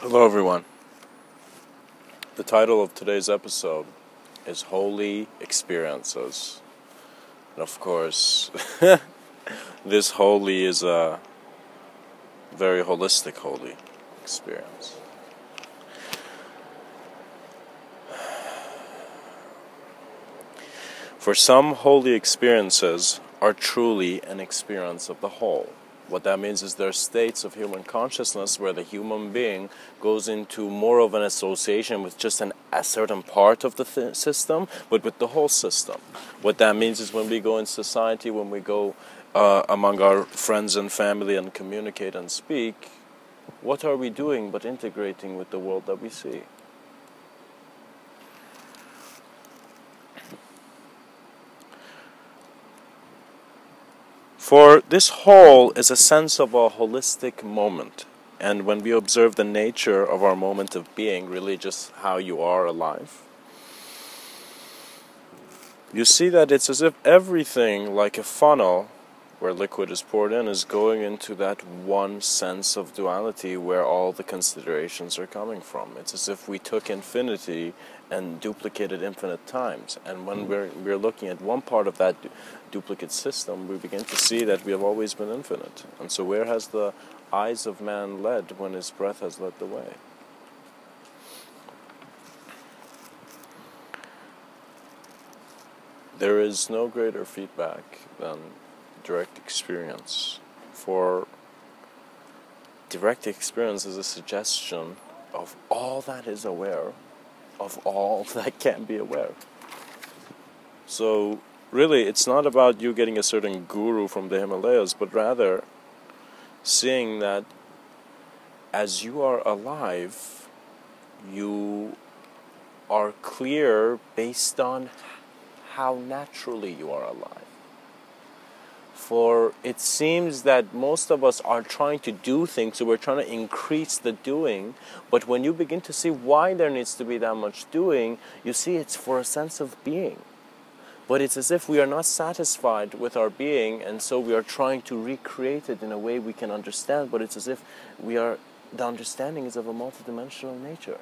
Hello everyone. The title of today's episode is Holy Experiences. And of course, this holy is a very holistic holy experience. For some, holy experiences are truly an experience of the whole. What that means is there are states of human consciousness where the human being goes into more of an association with just a certain part of the system, but with the whole system. What that means is when we go in society, when we go among our friends and family and communicate and speak, what are we doing but integrating with the world that we see? For this whole is a sense of a holistic moment, and when we observe the nature of our moment of being, really just how you are alive, you see that it's as if everything, like a funnel where liquid is poured in, is going into that one sense of duality where all the considerations are coming from. It's as if we took infinity and duplicated infinite times, and when we're looking at one part of that duplicate system, we begin to see that we have always been infinite. And so where has the eyes of man led when his breath has led the way? There is no greater feedback than direct experience. For direct experience is a suggestion of all that is aware, of all that can be aware. So really, it's not about you getting a certain guru from the Himalayas, but rather seeing that as you are alive, you are clear based on how naturally you are alive. For it seems that most of us are trying to do things, so we're trying to increase the doing, but when you begin to see why there needs to be that much doing, you see it's for a sense of being. But it's as if we are not satisfied with our being, and so we are trying to recreate it in a way we can understand, but it's as if the understanding is of a multidimensional nature.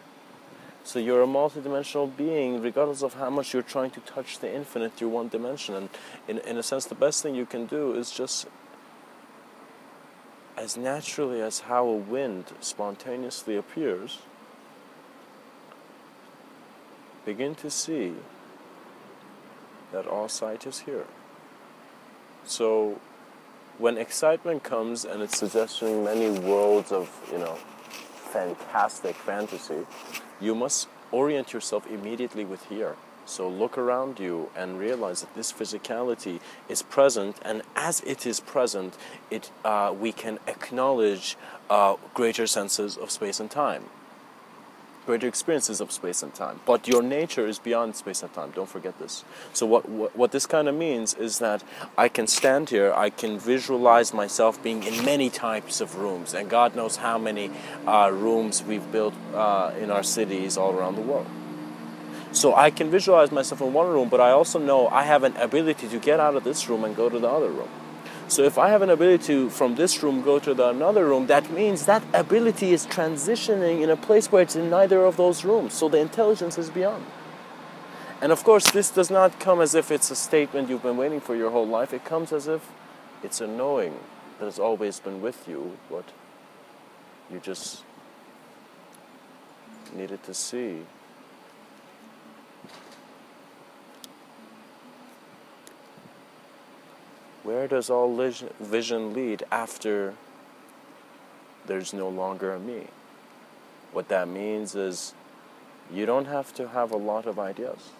So you're a multidimensional being, regardless of how much you're trying to touch the infinite through one dimension. And in a sense, the best thing you can do is just, as naturally as how a wind spontaneously appears, begin to see that all sight is here. So when excitement comes and it's suggesting many worlds of, fantastic fantasy, you must orient yourself immediately with here. So look around you and realize that this physicality is present, and as it is present, we can acknowledge greater senses of space and time, greater experiences of space and time. But your nature is beyond space and time. Don't forget this. So what this kind of means is that I can stand here, I can visualize myself being in many types of rooms, and God knows how many rooms we've built in our cities all around the world. So I can visualize myself in one room, but I also know I have an ability to get out of this room and go to the other room. So if I have an ability to, from this room, go to another room, that means that ability is transitioning in a place where it's in neither of those rooms. So the intelligence is beyond. And of course, this does not come as if it's a statement you've been waiting for your whole life. It comes as if it's a knowing that has always been with you, but you just needed to see. Where does all vision lead after there's no longer a me? What that means is you don't have to have a lot of ideas.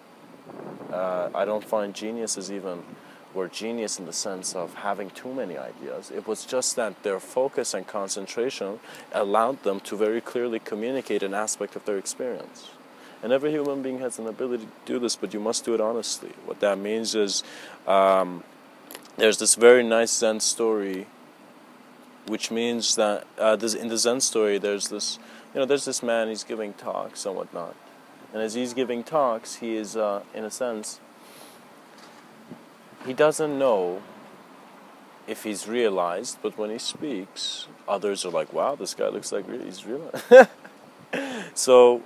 I don't find genius genius in the sense of having too many ideas. It was just that their focus and concentration allowed them to very clearly communicate an aspect of their experience. And every human being has an ability to do this, but you must do it honestly. What that means is there's this very nice Zen story, which means that in the Zen story, there's this man, he's giving talks and whatnot. And as he's giving talks, he is, in a sense, he doesn't know if he's realized, but when he speaks, others are like, wow, this guy looks like he's realized. So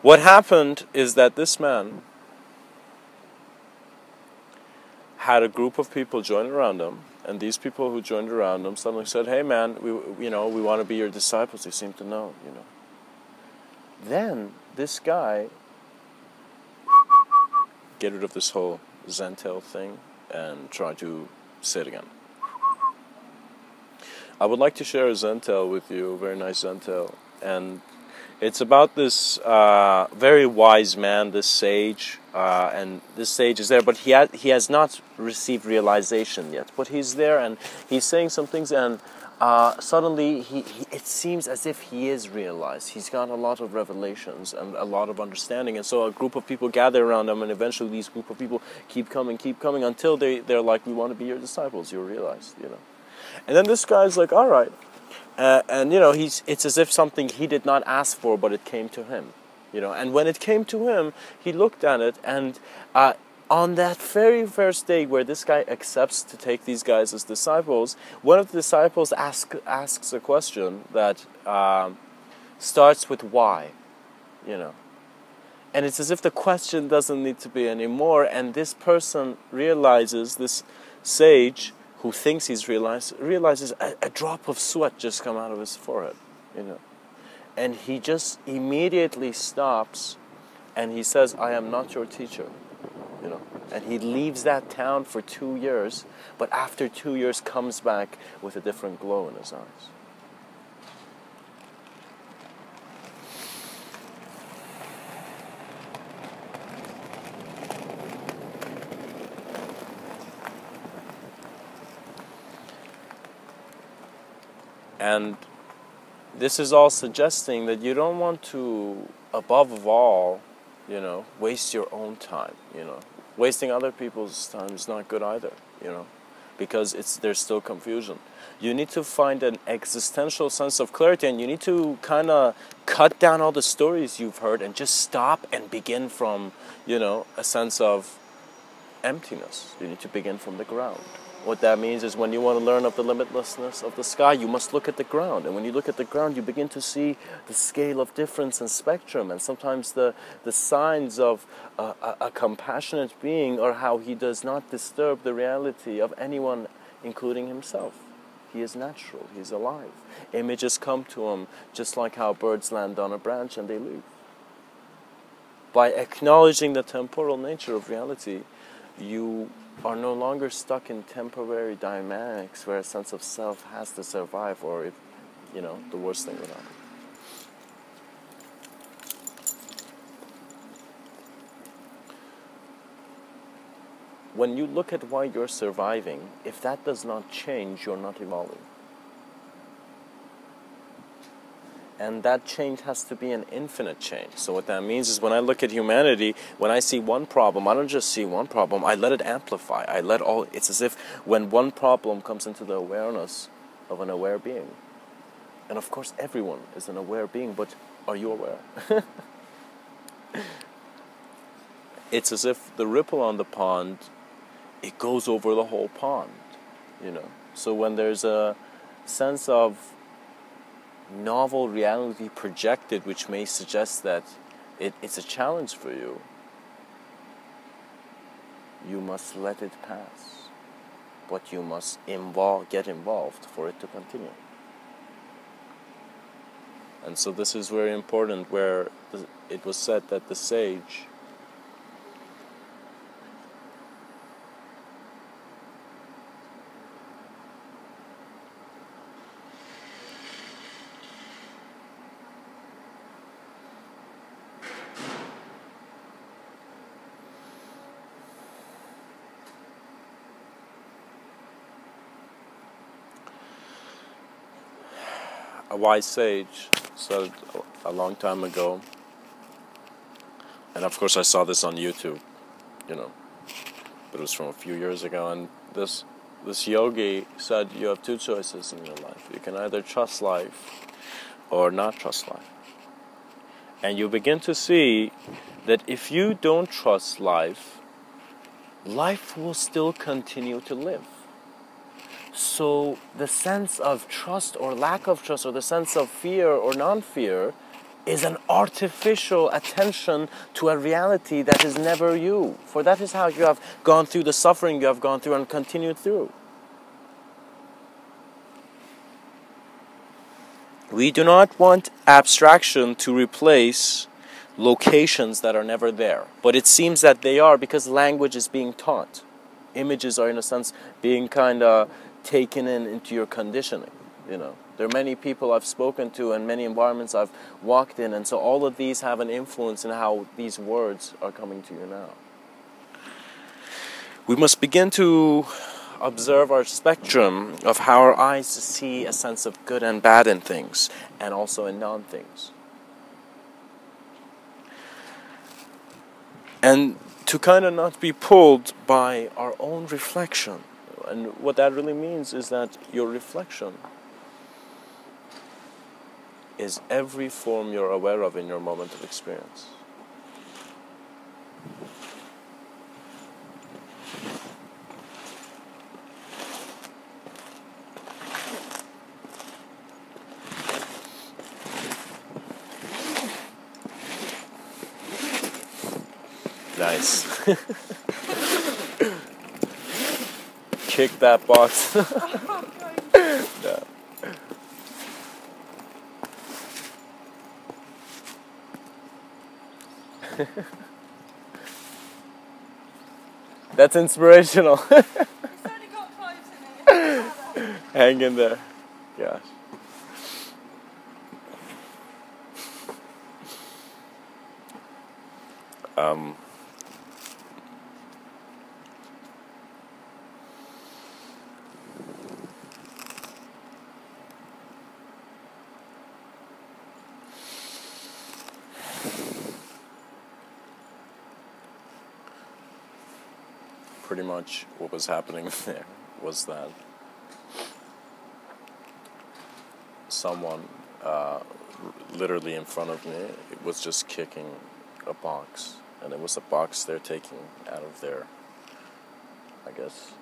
what happened is that this man had a group of people join around him, and these people who joined around him suddenly said, "Hey, man, we want to be your disciples. You seem to know, you know." Then this guy get rid of this whole Zentel thing and try to say it again. I would like to share a Zentel with you, a very nice Zentel, and it's about this very wise man, this sage, and this sage is there, but he has not received realization yet. But he's there, and he's saying some things, and suddenly it seems as if he is realized. He's got a lot of revelations and a lot of understanding, and so a group of people gather around him, and eventually these group of people keep coming until they're like, "We want to be your disciples. You're realized, you know." And then this guy's like, "All right." And you know, it's as if something he did not ask for, but it came to him, you know. And when it came to him, he looked at it, and on that very first day where this guy accepts to take these guys as disciples, one of the disciples asks a question that starts with why, you know. And it's as if the question doesn't need to be anymore, and this person realizes, this sage who thinks he's realizes a drop of sweat just come out of his forehead, you know. And he just immediately stops and he says, "I am not your teacher," you know. And he leaves that town for 2 years, but after 2 years comes back with a different glow in his eyes. And this is all suggesting that you don't want to, above all, you know, waste your own time, you know. Wasting other people's time is not good either, you know, because there's still confusion. You need to find an existential sense of clarity, and you need to kind of cut down all the stories you've heard and just stop and begin from, you know, a sense of emptiness. You need to begin from the ground. What that means is when you want to learn of the limitlessness of the sky, you must look at the ground. And when you look at the ground, you begin to see the scale of difference and spectrum, and sometimes the signs of a compassionate being, or how he does not disturb the reality of anyone, including himself. He is natural. He is alive. Images come to him just like how birds land on a branch and they leave. By acknowledging the temporal nature of reality, you are no longer stuck in temporary dynamics where a sense of self has to survive, or if, you know, the worst thing would happen. When you look at why you're surviving, if that does not change, you're not evolving. And that change has to be an infinite change. So what that means is when I look at humanity, when I see one problem, I don't just see one problem, I let it amplify. It's as if when one problem comes into the awareness of an aware being. And of course everyone is an aware being, but are you aware? It's as if the ripple on the pond, it goes over the whole pond, you know. So when there's a sense of novel reality projected, which may suggest that it's a challenge for you, you must let it pass, but you must get involved for it to continue. And so this is very important, where it was said that the sage a wise sage said a long time ago, and of course I saw this on YouTube, you know, but it was from a few years ago, and this yogi said you have two choices in your life. You can either trust life or not trust life. And you begin to see that if you don't trust life, life will still continue to live. So the sense of trust or lack of trust, or the sense of fear or non-fear, is an artificial attention to a reality that is never you. For that is how you have gone through the suffering you have gone through and continued through. We do not want abstraction to replace locations that are never there. But it seems that they are, because language is being taught. Images are, in a sense, being kind of taken into your conditioning, you know. There are many people I've spoken to and many environments I've walked in, and so all of these have an influence in how these words are coming to you now. We must begin to observe our spectrum of how our eyes see a sense of good and bad in things, and also in non-things. And to kind of not be pulled by our own reflection. And what that really means is that your reflection is every form you're aware of in your moment of experience. Nice. Kick that box. Yeah. That's inspirational. It's only got clothes in it. Hang in there. Gosh. Pretty much what was happening there was that someone literally in front of me was just kicking a box, and it was a box they're taking out of their, I guess,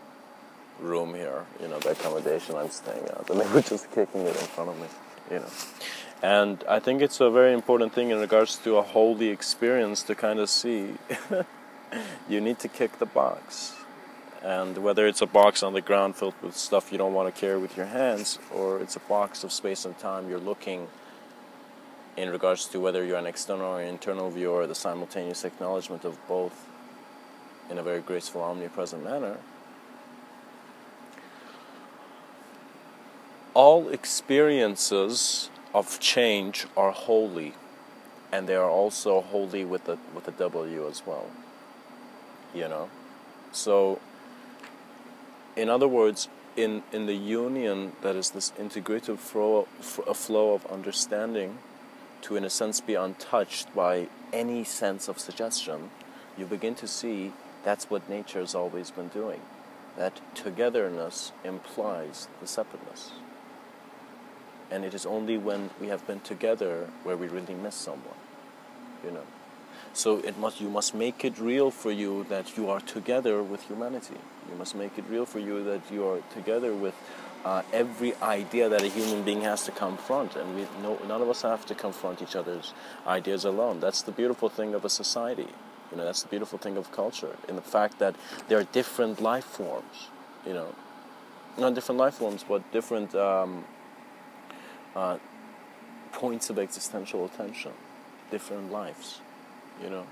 room here, you know, the accommodation I'm staying at, and they were just kicking it in front of me, you know. And I think it's a very important thing in regards to a holy experience to kind of see you need to kick the box. And whether it's a box on the ground filled with stuff you don't want to carry with your hands, or it's a box of space and time you're looking in regards to whether you're an external or internal viewer, or the simultaneous acknowledgement of both in a very graceful, omnipresent manner, all experiences of change are holy, and they are also holy with a W as well, you know. So in other words, in the union that is this integrative flow of understanding, to in a sense be untouched by any sense of suggestion, you begin to see that's what nature has always been doing. That togetherness implies the separateness. And it is only when we have been together where we really miss someone, you know. So you must make it real for you that you are together with humanity. You must make it real for you that you are together with every idea that a human being has to confront. And none of us have to confront each other's ideas alone. That's the beautiful thing of a society. You know, that's the beautiful thing of culture, in the fact that there are different life forms, you know. Not different life forms, but different points of existential attention, different lives, you know.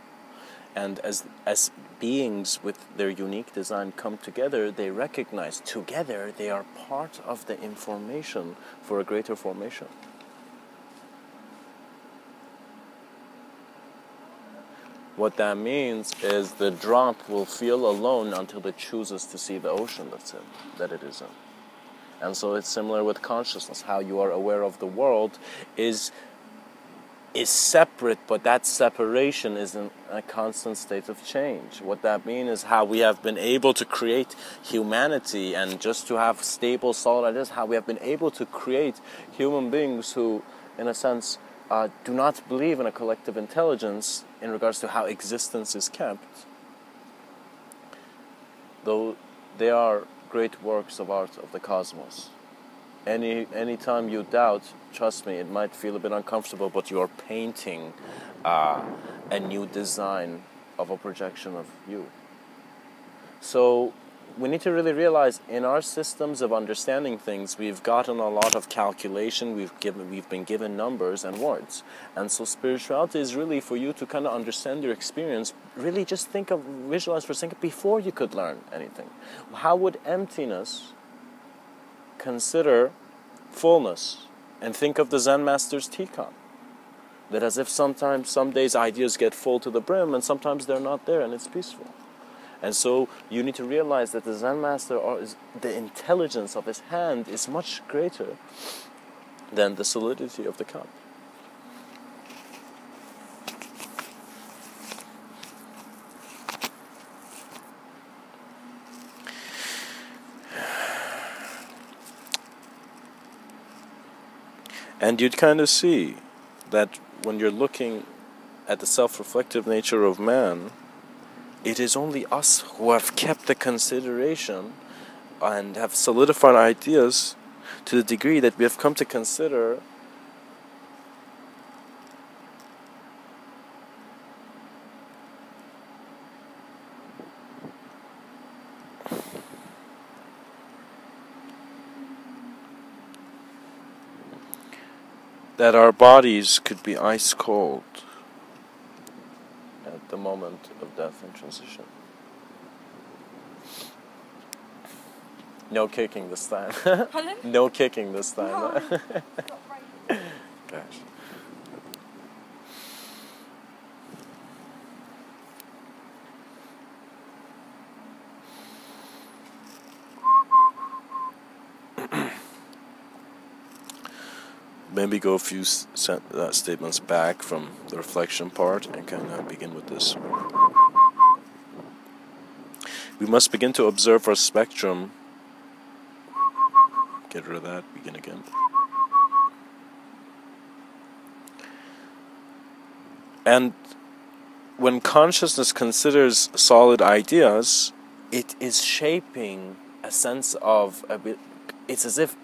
And as beings with their unique design come together, they recognize together they are part of the information for a greater formation. What that means is the drop will feel alone until it chooses to see the ocean that it is in. And so it's similar with consciousness. How you are aware of the world is separate, but that separation is in a constant state of change. What that means is how we have been able to create humanity, and just to have stable, solid ideas, how we have been able to create human beings who, in a sense, do not believe in a collective intelligence in regards to how existence is kept, though they are great works of art of the cosmos. Anytime you doubt, trust me, it might feel a bit uncomfortable, but you are painting a new design of a projection of you. So we need to really realize in our systems of understanding things, we've gotten a lot of calculation, we've been given numbers and words. And so spirituality is really for you to kind of understand your experience, really just visualize for a second before you could learn anything. How would emptiness consider fullness? And think of the Zen master's teacup. That as if sometimes, some days ideas get full to the brim and sometimes they're not there and it's peaceful. And so you need to realize that the Zen master, the intelligence of his hand is much greater than the solidity of the cup. And you'd kind of see that when you're looking at the self-reflective nature of man, it is only us who have kept the consideration and have solidified ideas to the degree that we have come to consider that our bodies could be ice cold at the moment of death and transition. No kicking this time. Pardon? No kicking this time. No. It's not right. Gosh. Maybe go a few statements back from the reflection part and kind of begin with this. We must begin to observe our spectrum. Get rid of that, begin again. And when consciousness considers solid ideas, it is shaping a sense of it's as if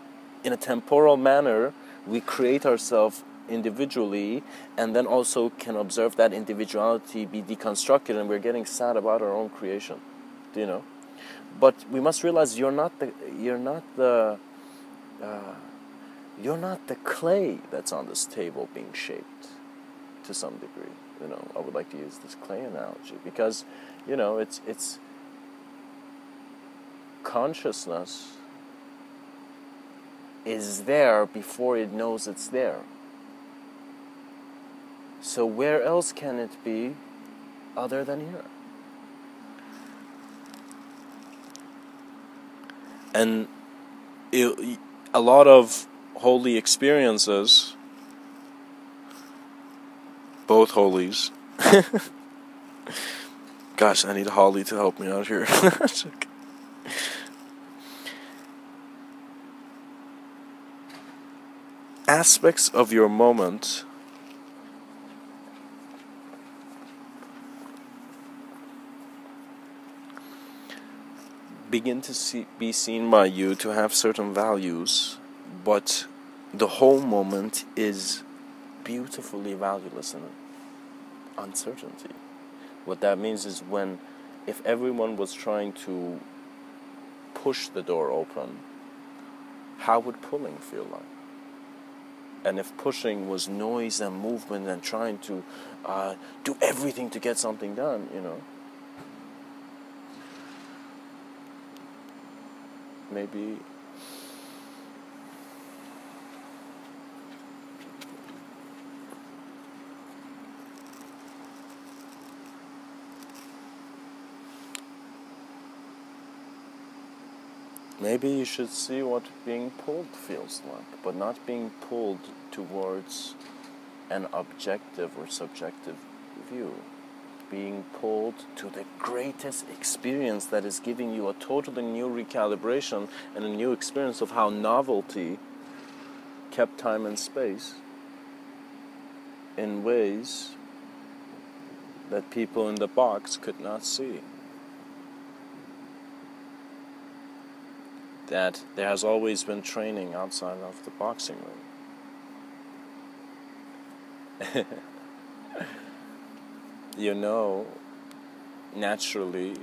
in a temporal manner we create ourselves individually and then also can observe that individuality be deconstructed, and we're getting sad about our own creation. Do you know? But we must realize you're not the clay that's on this table being shaped to some degree. You know, I would like to use this clay analogy because, you know, it's consciousness is there before it knows it's there. So where else can it be other than here? And a lot of holy experiences, both holies. Gosh, I need Holly to help me out here. Aspects of your moment begin to be seen by you to have certain values, but the whole moment is beautifully valueless in uncertainty. What that means is if everyone was trying to push the door open, how would pulling feel like? And if pushing was noise and movement and trying to do everything to get something done, you know, maybe you should see what being pulled feels like, but not being pulled towards an objective or subjective view. Being pulled to the greatest experience that is giving you a totally new recalibration and a new experience of how novelty kept time and space in ways that people in the box could not see. that there has always been training outside of the boxing ring. You know, naturally,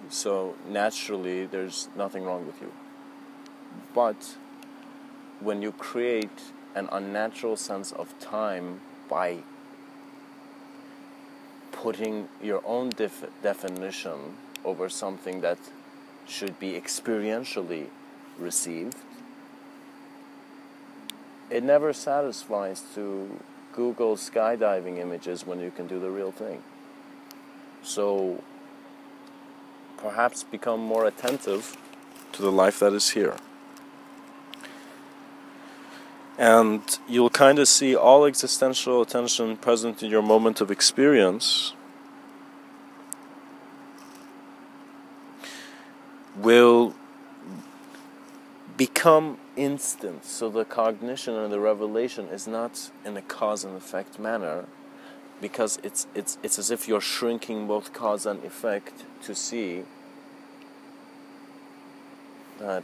there's nothing wrong with you. But when you create an unnatural sense of time by putting your own definition over something that should be experientially received, it never satisfies to Google skydiving images when you can do the real thing. So perhaps become more attentive to the life that is here. And you'll kind of see all existential attention present in your moment of experience will become instant. So the cognition and the revelation is not in a cause and effect manner, because it's as if you're shrinking both cause and effect to see that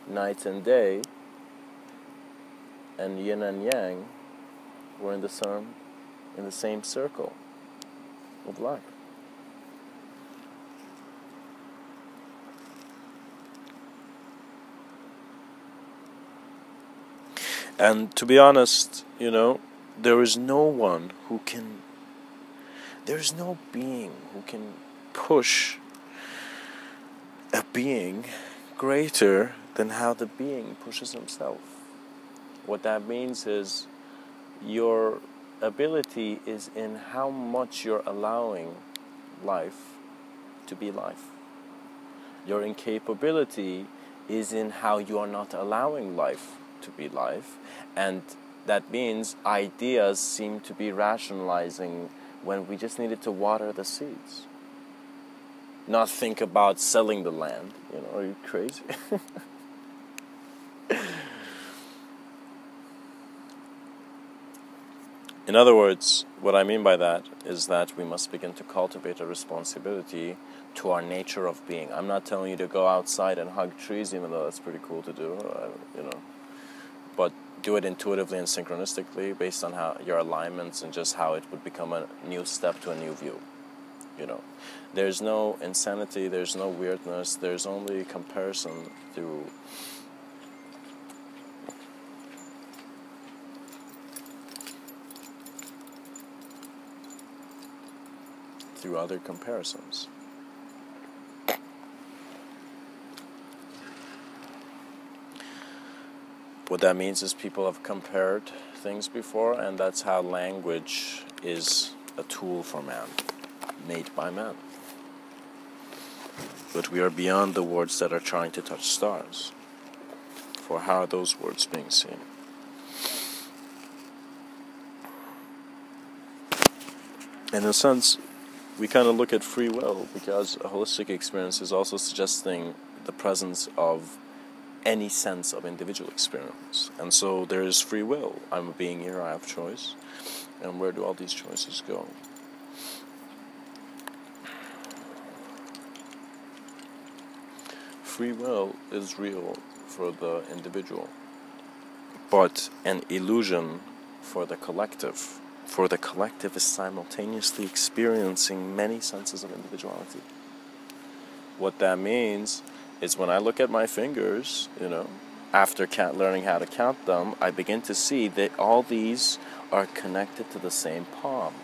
night and day and yin and yang were in the same circle of life. And to be honest, there is no being who can push a being greater than how the being pushes himself. What that means is your ability is in how much you're allowing life to be life. Your incapability is in how you are not allowing life to be life. And that means ideas seem to be rationalizing when we just needed to water the seeds. Not think about selling the land. Are you crazy? In other words, what I mean by that is that we must begin to cultivate a responsibility to our nature of being. I'm not telling you to go outside and hug trees, even though that's pretty cool to do, but do it intuitively and synchronistically based on how your alignments and just how it would become a new step to a new view. There's no insanity, there's no weirdness, there's only comparison through other comparisons. What that means is people have compared things before, and that's how language is a tool for man, made by man. But we are beyond the words that are trying to touch stars. For how are those words being seen? In a sense, we kind of look at free will, because a holistic experience is also suggesting the presence of any sense of individual experience. And so there is free will. I'm a being here, I have choice. And where do all these choices go? Free will is real for the individual, but an illusion for the collective. For the collective is simultaneously experiencing many senses of individuality. What that means is when I look at my fingers, after learning how to count them, I begin to see that all these are connected to the same palm.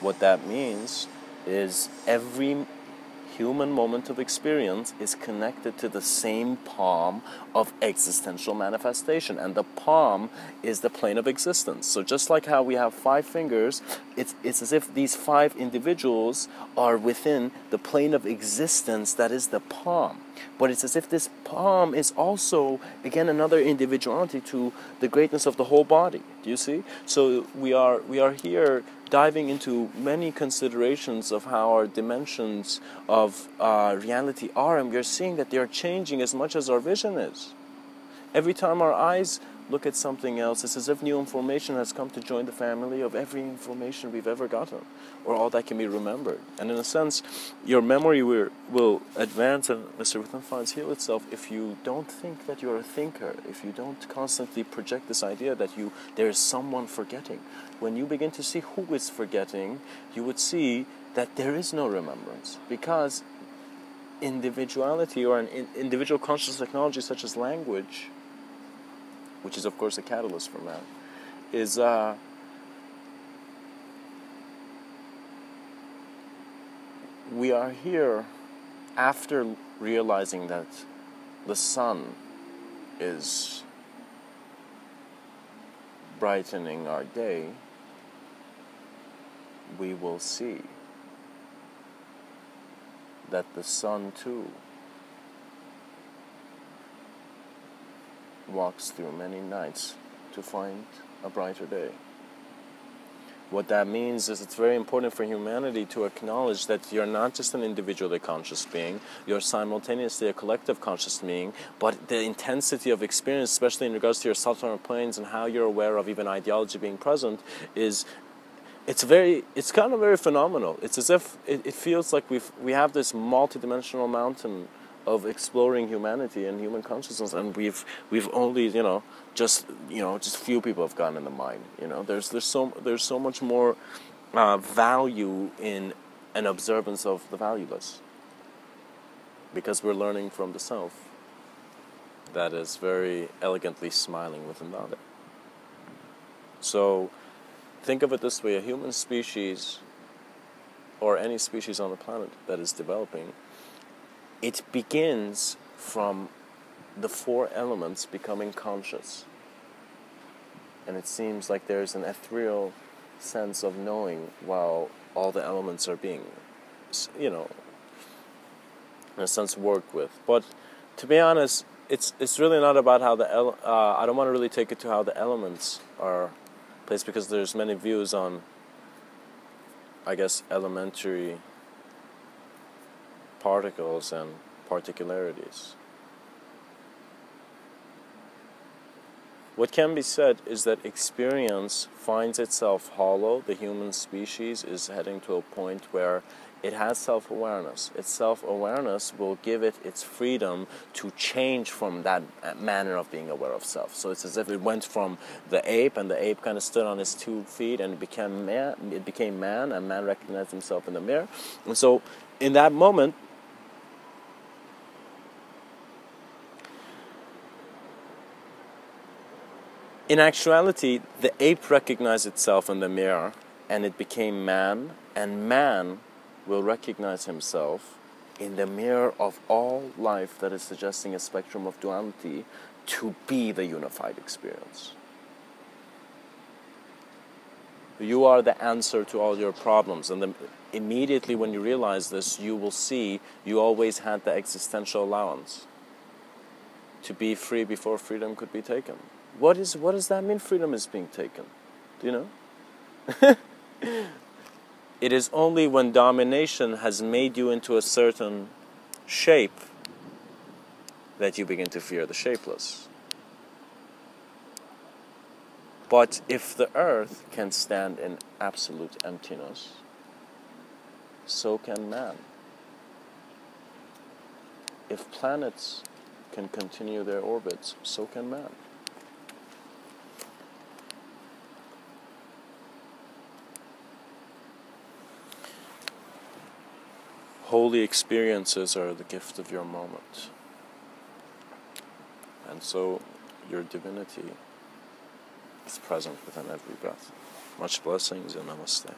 What that means is every human moment of experience is connected to the same palm of existential manifestation, and the palm is the plane of existence. So just like how we have 5 fingers, it's as if these 5 individuals are within the plane of existence that is the palm. But it's as if this palm is also, again, another individuality to the greatness of the whole body. Do you see? So we are here diving into many considerations of how our dimensions of reality are, and we're seeing that they are changing as much as our vision is. Every time our eyes look at something else, it's as if new information has come to join the family of every information we've ever gotten, or all that can be remembered. And in a sense, your memory will advance, and Mr. Within finds heal itself if you don't think that you're a thinker, if you don't constantly project this idea that there is someone forgetting. When you begin to see who is forgetting, you would see that there is no remembrance, because individuality, or an individual conscious technology such as language, which is of course a catalyst for man, is we are here after realizing that the sun is brightening our day. We will see that the sun too walks through many nights to find a brighter day. What that means is it's very important for humanity to acknowledge that you're not just an individually conscious being, you're simultaneously a collective conscious being, but the intensity of experience, especially in regards to your subtotal planes and how you're aware of even ideology being present, it's kind of very phenomenal. It's as if it feels like we have this multidimensional mountain of exploring humanity and human consciousness, and we've only just few people have gotten in the mind. There's so much more value in an observance of the valueless, because we're learning from the self that is very elegantly smiling with another. So think of it this way: a human species, or any species on the planet that is developing, it begins from the four elements becoming conscious. And it seems like there's an ethereal sense of knowing while all the elements are being, in a sense, worked with. But to be honest, it's really not about how I don't want to really take it to how the elements are placed, because there's many views on, I guess, elementary particles and particularities. What can be said is that experience finds itself hollow. The human species is heading to a point where it has self-awareness. Its self-awareness will give it its freedom to change from that manner of being aware of self. So it's as if it went from the ape, and the ape kind of stood on its 2 feet, and it became man, and man recognized himself in the mirror. And so in that moment, in actuality, the ape recognized itself in the mirror, and it became man, and man will recognize himself in the mirror of all life that is suggesting a spectrum of duality to be the unified experience. You are the answer to all your problems, and immediately when you realize this, you will see you always had the existential allowance to be free before freedom could be taken. What does that mean, freedom is being taken? Do you know? It is only when domination has made you into a certain shape that you begin to fear the shapeless. But if the earth can stand in absolute emptiness, so can man. If planets can continue their orbits, so can man. Holy experiences are the gift of your moment. And so your divinity is present within every breath. Much blessings and namaste.